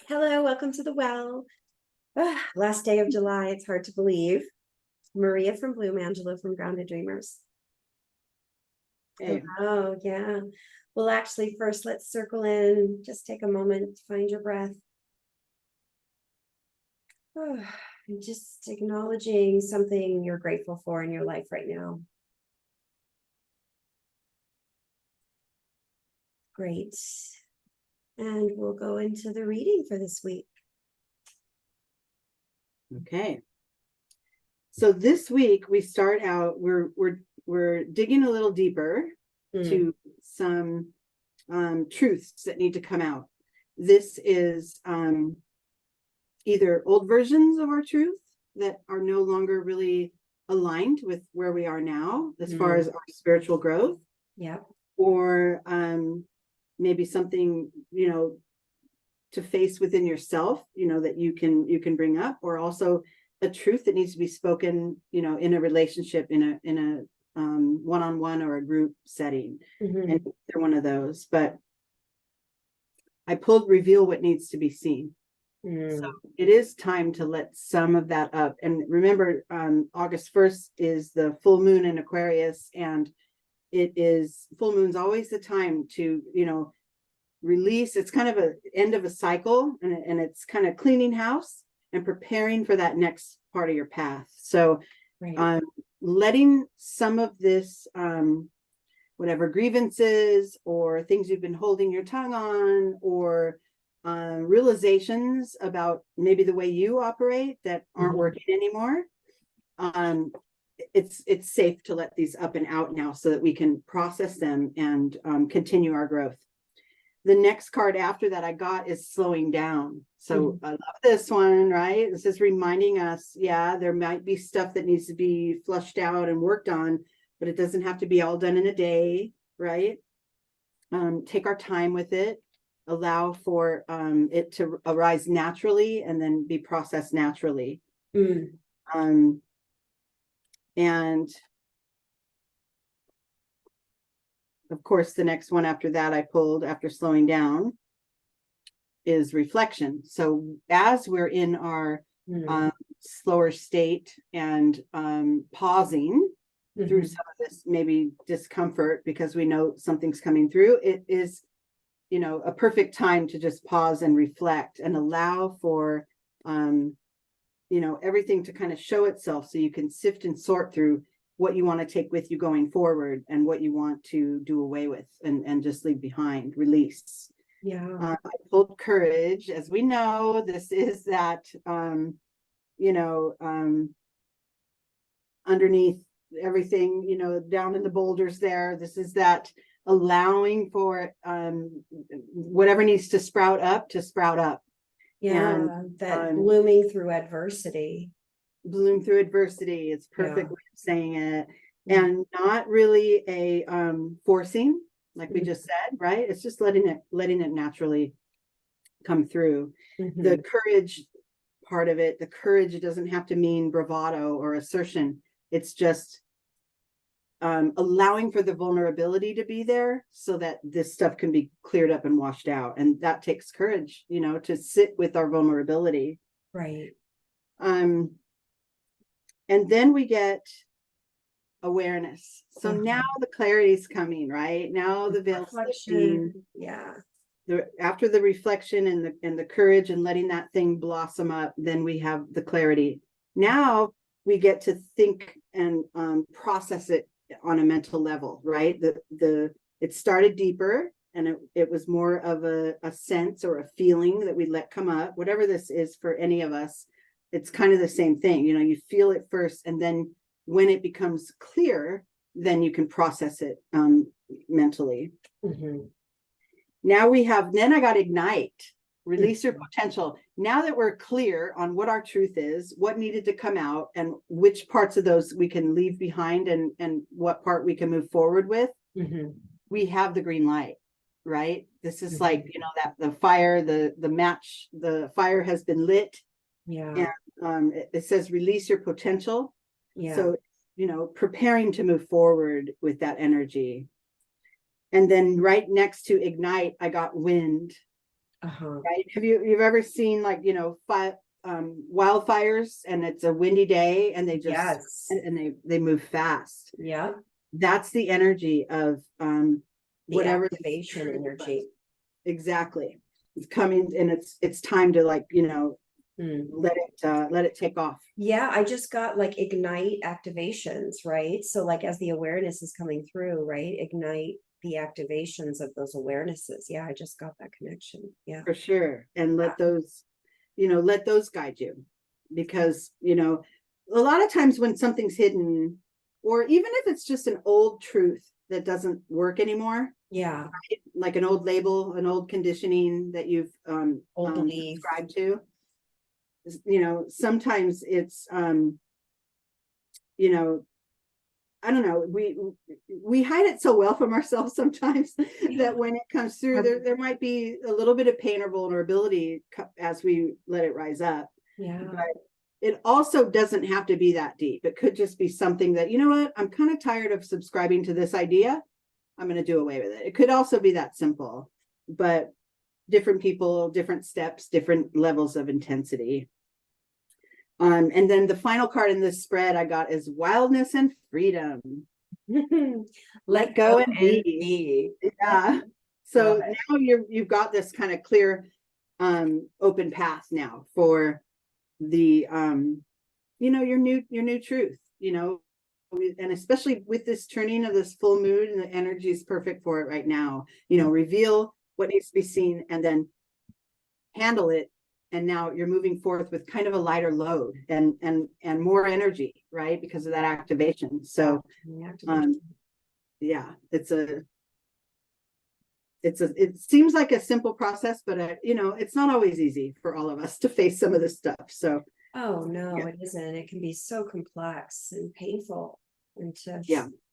Hello, welcome to the well. Last day of July, it's hard to believe. Maria from Bloom, Angela from Grounded Dreamers. Okay. Oh, yeah. Well, actually, first, let's circle in. Just take a moment to find your breath. And just acknowledging something you're grateful for in your life right now. Great. And we'll go into the reading for this week. Okay. So this week we start out, we're digging a little deeper to some truths that need to come out. This is either old versions of our truth that are no longer really aligned with where we are now as far as our spiritual growth. Yeah. Or maybe something, to face within yourself, that you can bring up, or also a truth that needs to be spoken, in a relationship, in a one-on-one or a group setting. And they're one of those. But I pulled reveal what needs to be seen. So it is time to let some of that up. And remember, August 1st is the full moon in Aquarius, and it is full moon's always the time to, release. It's kind of an end of a cycle, and it's kind of cleaning house and preparing for that next part of your path. So letting some of this, whatever grievances or things you've been holding your tongue on, or realizations about maybe the way you operate that aren't working anymore. It's safe to let these up and out now so that we can process them and continue our growth. The next card after that I got is slowing down. So I love this one, right? This is reminding us, there might be stuff that needs to be flushed out and worked on, but it doesn't have to be all done in a day, right? Take our time with it, allow for it to arise naturally and then be processed naturally. And of course, the next one after that I pulled after slowing down is reflection. So as we're in our slower state and pausing through some of this maybe discomfort because we know something's coming through, it is, a perfect time to just pause and reflect and allow for, everything to kind of show itself so you can sift and sort through what you want to take with you going forward and what you want to do away with and just leave behind, release. I pulled courage. As we know, this is that, underneath everything, down in the boulders there, this is that allowing for whatever needs to sprout up to sprout up. That blooming through adversity. Bloom through adversity. It's perfect way of saying it. And not really a forcing, like we just said, right? It's just letting it naturally come through. The courage part of it, the courage, it doesn't have to mean bravado or assertion. It's just allowing for the vulnerability to be there so that this stuff can be cleared up and washed out. And that takes courage, to sit with our vulnerability. Right. And then we get awareness. So now the clarity's coming, right? Now the veil's lifting. After the reflection and the courage and letting that thing blossom up, then we have the clarity. Now we get to think and process it on a mental level, right? It started deeper, and it was more of a sense or a feeling that we let come up. Whatever this is for any of us, it's kind of the same thing. You feel it first, and then when it becomes clear, then you can process it mentally. Now then I got ignite, release your potential. Now that we're clear on what our truth is, what needed to come out, and which parts of those we can leave behind and what part we can move forward with, we have the green light, right? This is like, that the fire, the match, the fire has been lit. And it says release your potential. So, preparing to move forward with that energy. And then right next to ignite, I got wind. right? You've ever seen, like, wildfires, and it's a windy day, and they just, Yes. and they move fast. Yeah. That's the energy of The whatever activation energy. Exactly. It's coming, and it's time to, like, let it take off. Yeah, I just got like ignite activations, right? So like as the awareness is coming through, right? Ignite the activations of those awarenesses. Yeah, I just got that connection. Yeah. For sure. And let those guide you, because a lot of times when something's hidden, or even if it's just an old truth that doesn't work anymore, Yeah. like an old label, an old conditioning that you've Old belief. subscribed to, sometimes it's I don't know, we hide it so well from ourselves sometimes that when it comes through, there might be a little bit of pain or vulnerability as we let it rise up. Yeah. But it also doesn't have to be that deep. It could just be something that, I'm kind of tired of subscribing to this idea. I'm going to do away with it. It could also be that simple, but different people, different steps, different levels of intensity. And then the final card in this spread I got is wildness and freedom. Let go and be. Yeah. So now you've got this kind of clear, open path now for the, your new truth, and especially with this turning of this full moon, and the energy is perfect for it right now. Reveal what needs to be seen, and then handle it. And now you're moving forth with kind of a lighter load and more energy, right? Because of that activation. So, yeah, it seems like a simple process, but it's not always easy for all of us to face some of this stuff. So, oh no, It isn't. It can be so complex and painful, and to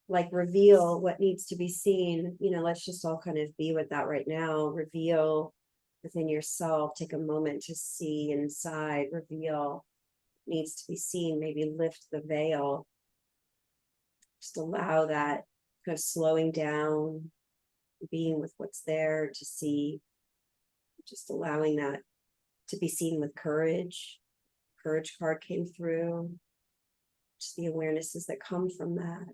like reveal what needs to be seen. Let's just all kind of be with that right now. Reveal within yourself, take a moment to see inside, reveal needs to be seen, maybe lift the veil, just allow that kind of slowing down, being with what's there to see, just allowing that to be seen with courage. Courage card came through, just the awarenesses that come from that,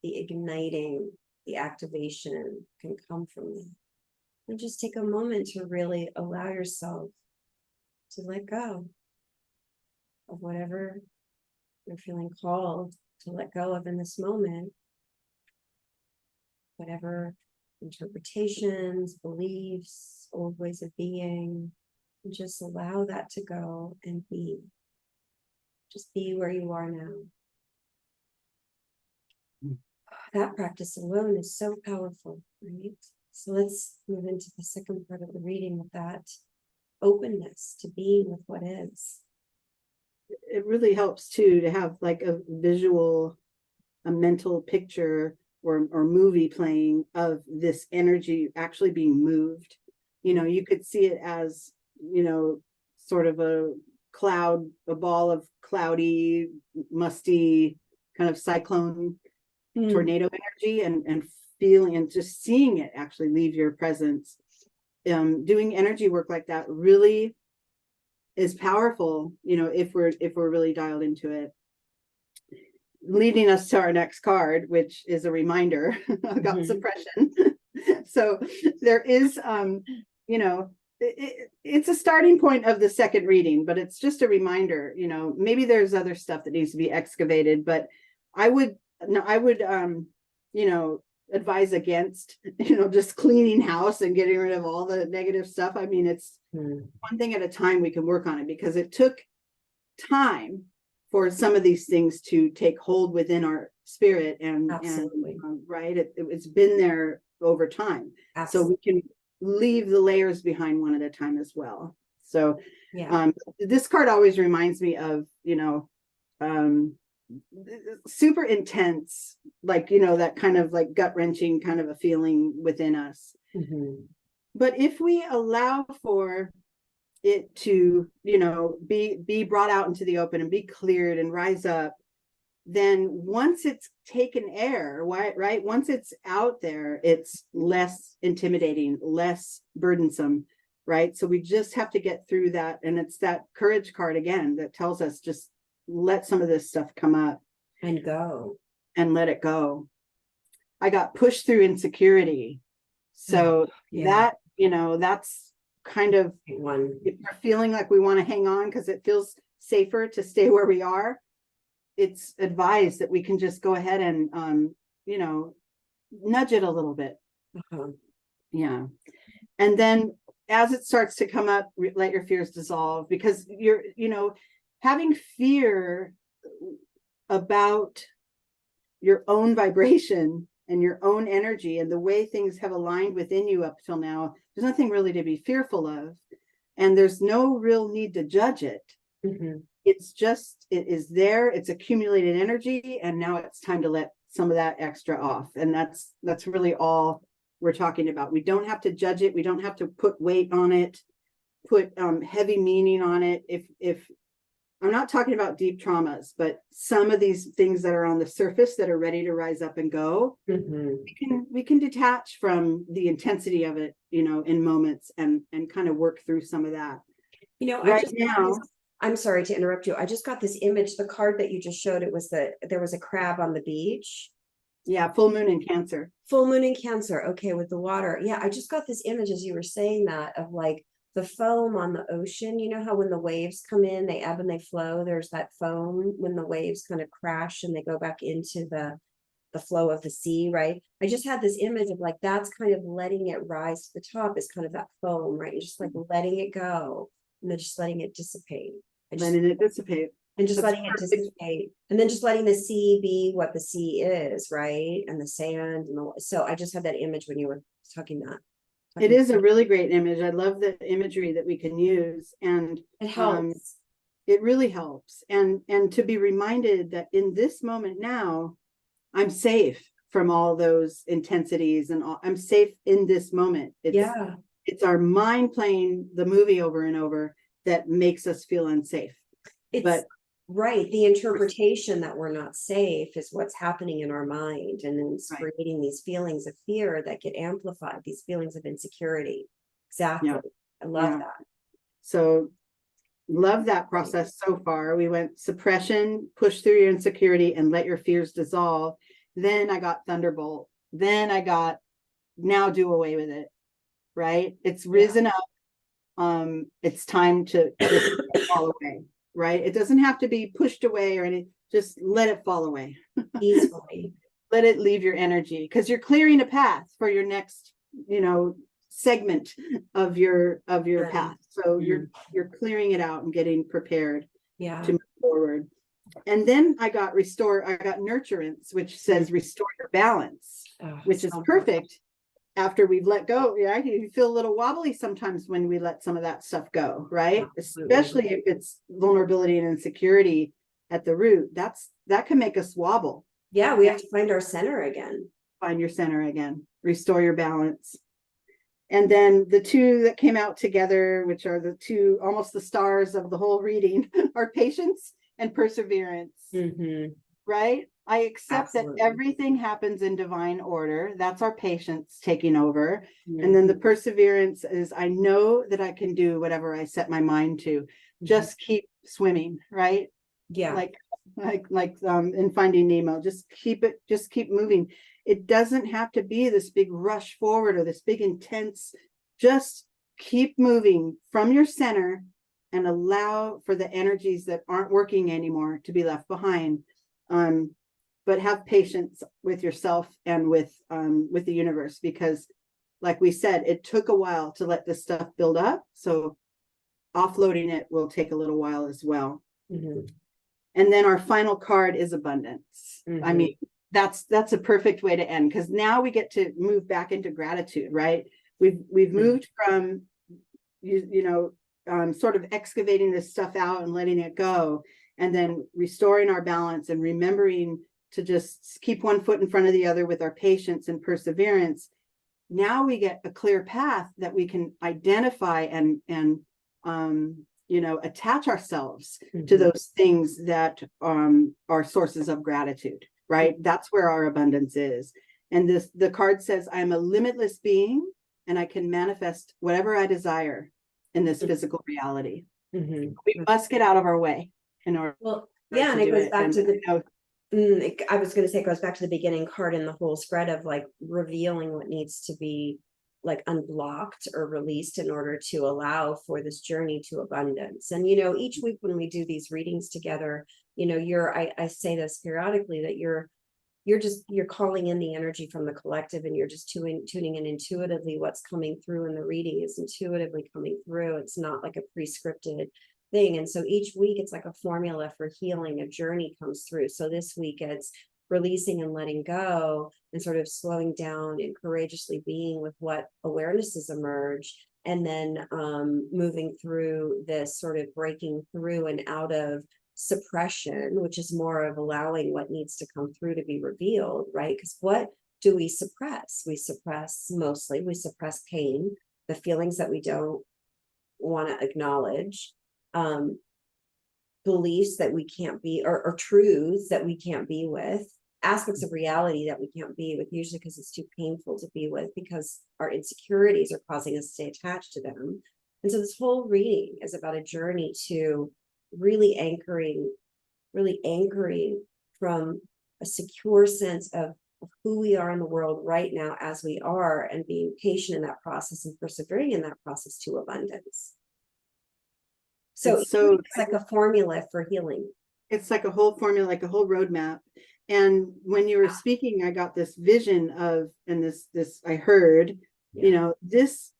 the igniting, the activation can come from that. And just take a moment to really allow yourself to let go of whatever you're feeling called to let go of in this moment. Whatever interpretations, beliefs, old ways of being, and just allow that to go and be. Just be where you are now. That practice alone is so powerful, right? So let's move into the second part of the reading with that openness to being with what is. It really helps too to have like a visual, a mental picture or movie playing of this energy actually being moved. You could see it as, sort of a cloud, a ball of cloudy, musty kind of cyclone tornado energy, and feeling and just seeing it actually leave your presence. Doing energy work like that really is powerful, if we're really dialed into it. Leading us to our next card, which is a reminder about suppression. So there is, it's a starting point of the second reading, but it's just a reminder. Maybe there's other stuff that needs to be excavated, but I would advise against, just cleaning house and getting rid of all the negative stuff. I mean, it's one thing at a time we can work on it, because it took time for some of these things to take hold within our spirit, and right, it's been there over time. Absolutely. So we can leave the layers behind one at a time as well. So this card always reminds me of super intense, like that kind of like gut-wrenching kind of a feeling within us. But if we allow for it to be brought out into the open and be cleared and rise up, then once it's taken air, right, once it's out there, it's less intimidating, less burdensome, right? So we just have to get through that. And it's that courage card again that tells us just let some of this stuff come up and go and let it go. I got pushed through insecurity. So that, that's kind of one. If we're feeling like we want to hang on because it feels safer to stay where we are, it's advised that we can just go ahead and, nudge it a little bit. Yeah. And then as it starts to come up, let your fears dissolve, because you're, having fear about your own vibration and your own energy and the way things have aligned within you up till now, there's nothing really to be fearful of. And there's no real need to judge it. It's just, it is there, it's accumulated energy, and now it's time to let some of that extra off. And that's really all we're talking about. We don't have to judge it. We don't have to put weight on it, put heavy meaning on it. If I'm not talking about deep traumas, but some of these things that are on the surface that are ready to rise up and go, we can detach from the intensity of it, in moments, and kind of work through some of that. I'm sorry to interrupt you. I just got this image, the card that you just showed, there was a crab on the beach. Yeah, full moon in Cancer. Full moon in Cancer. Okay, with the water. Yeah, I just got this image as you were saying that of like the foam on the ocean. You know how when the waves come in, they ebb and they flow. There's that foam when the waves kind of crash and they go back into the flow of the sea, right? I just had this image of like that's kind of letting it rise to the top is kind of that foam, right? You're just like letting it go and then just letting it dissipate. Letting it dissipate. And just letting it dissipate, and then just letting the sea be what the sea is, right? And the sand, so I just had that image when you were talking that. It is a really great image. I love the imagery that we can use, and it helps. It really helps, and to be reminded that in this moment now, I'm safe from all those intensities, and I'm safe in this moment. It's our mind playing the movie over and over that makes us feel unsafe. Right, the interpretation that we're not safe is what's happening in our mind, and then it's creating these feelings of fear that get amplified, these feelings of insecurity. Exactly. I love that. So love that process so far. We went suppression, push through your insecurity, and let your fears dissolve. Then I got Thunderbolt. Then I got now do away with it. Right? It's risen up. It's time to fall away. Right? It doesn't have to be pushed away or anything. Just let it fall away. Easily. Let it leave your energy, because you're clearing a path for your next, segment of your path. So you're clearing it out and getting prepared to move forward. And then I got nurturance, which says restore your balance, which is perfect after we've let go. You feel a little wobbly sometimes when we let some of that stuff go, right? Especially if it's vulnerability and insecurity at the root. That can make us wobble. Yeah, we have to find our center again. Find your center again. Restore your balance. And then the two that came out together, which are the two almost the stars of the whole reading, are patience and perseverance. Right? I accept that everything happens in divine order. That's our patience taking over. And then the perseverance is, I know that I can do whatever I set my mind to. Just keep swimming, right? Yeah. Like in Finding Nemo, just keep moving. It doesn't have to be this big rush forward or this big intense, just keep moving from your center and allow for the energies that aren't working anymore to be left behind. But have patience with yourself and with the universe, because like we said, it took a while to let this stuff build up. So offloading it will take a little while as well. And then our final card is abundance. I mean, that's a perfect way to end, because now we get to move back into gratitude, right? We've moved from sort of excavating this stuff out and letting it go, and then restoring our balance and remembering to just keep one foot in front of the other with our patience and perseverance. Now we get a clear path that we can identify and attach ourselves to those things that are sources of gratitude, right? That's where our abundance is. And the card says, I'm a limitless being and I can manifest whatever I desire. in this physical reality. Mm-hmm. We must get out of our way in order yeah, and to it do goes it. back And to the I know I was going to say it goes back to the beginning card in the whole spread of like revealing what needs to be like unblocked or released in order to allow for this journey to abundance. And, you know, each week when we do these readings together, you know, I say this periodically that you're calling in the energy from the collective, and you're just tuning in intuitively. What's coming through in the reading is intuitively coming through. It's not like a prescripted thing. And so each week it's like a formula for healing. A journey comes through. So this week it's releasing and letting go, and sort of slowing down and courageously being with what awarenesses emerge, and then moving through this sort of breaking through and out of suppression, which is more of allowing what needs to come through to be revealed, right? Because what do we suppress? We suppress pain, the feelings that we don't want to acknowledge, beliefs that we can't be, or truths that we can't be with, aspects of reality that we can't be with, usually because it's too painful to be with, because our insecurities are causing us to stay attached to them. And so this whole reading is about a journey to really anchoring from a secure sense of who we are in the world right now as we are, and being patient in that process and persevering in that process to abundance. So it's like a formula for healing. It's like a whole formula, like a whole roadmap. And when you were speaking, I got this vision of, and this I heard, you know, this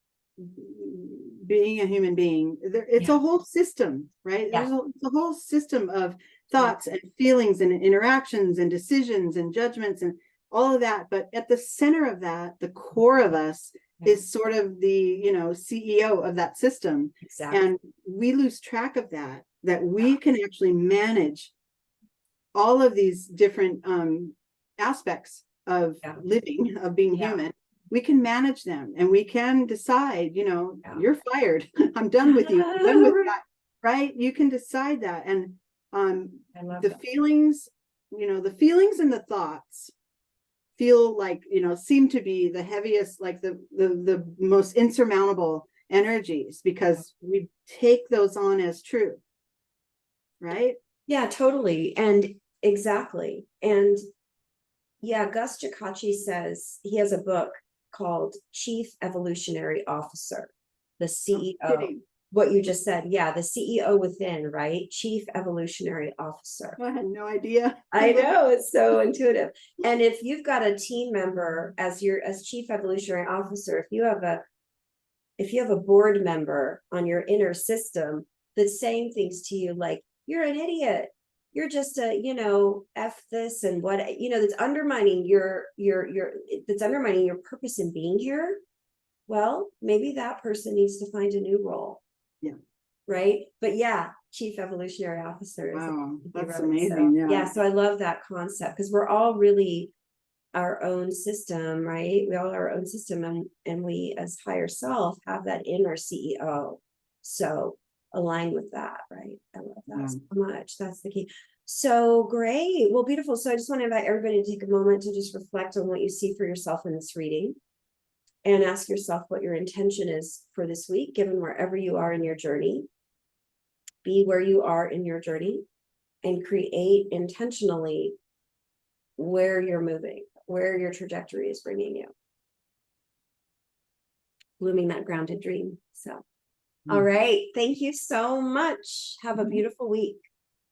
being a human being, it's a whole system, right? It's a whole system of thoughts and feelings and interactions and decisions and judgments and all of that. But at the center of that, the core of us is sort of the, you know, CEO of that system. Exactly. And we lose track of that we can actually manage all of these different aspects of living, of being human. We can manage them, and we can decide, you know, you're fired. I'm done with you. I'm done with that. Right? You can decide that. And the feelings, you know, the feelings and the thoughts feel like, you know, seem to be the heaviest, like the most insurmountable energies, because we take those on as true. Right? Yeah, totally. And exactly. And yeah, Gus Jakachi says he has a book called Chief Evolutionary Officer, the CEO. What you just said, the CEO within, right? Chief Evolutionary Officer. I had no idea. I know, it's so intuitive. And if you've got a team member as Chief Evolutionary Officer, if you have a board member on your inner system that's saying things to you like, you're an idiot, you're just a, you know, F this and what, you know, that's undermining that's undermining your purpose in being here. Well, maybe that person needs to find a new role. Yeah. Right. But Chief Evolutionary Officer. Wow, that's amazing. So, so I love that concept, because we're all really our own system, right? We all are our own system, and we as higher self have that inner CEO. So align with that, right? I love that so much. That's the key. So great. Well, beautiful. So I just want to invite everybody to take a moment to just reflect on what you see for yourself in this reading, and ask yourself what your intention is for this week, given wherever you are in your journey. Be where you are in your journey, and create intentionally where you're moving, where your trajectory is bringing you. Blooming that grounded dream. So, all right. Thank you so much. Have a beautiful week.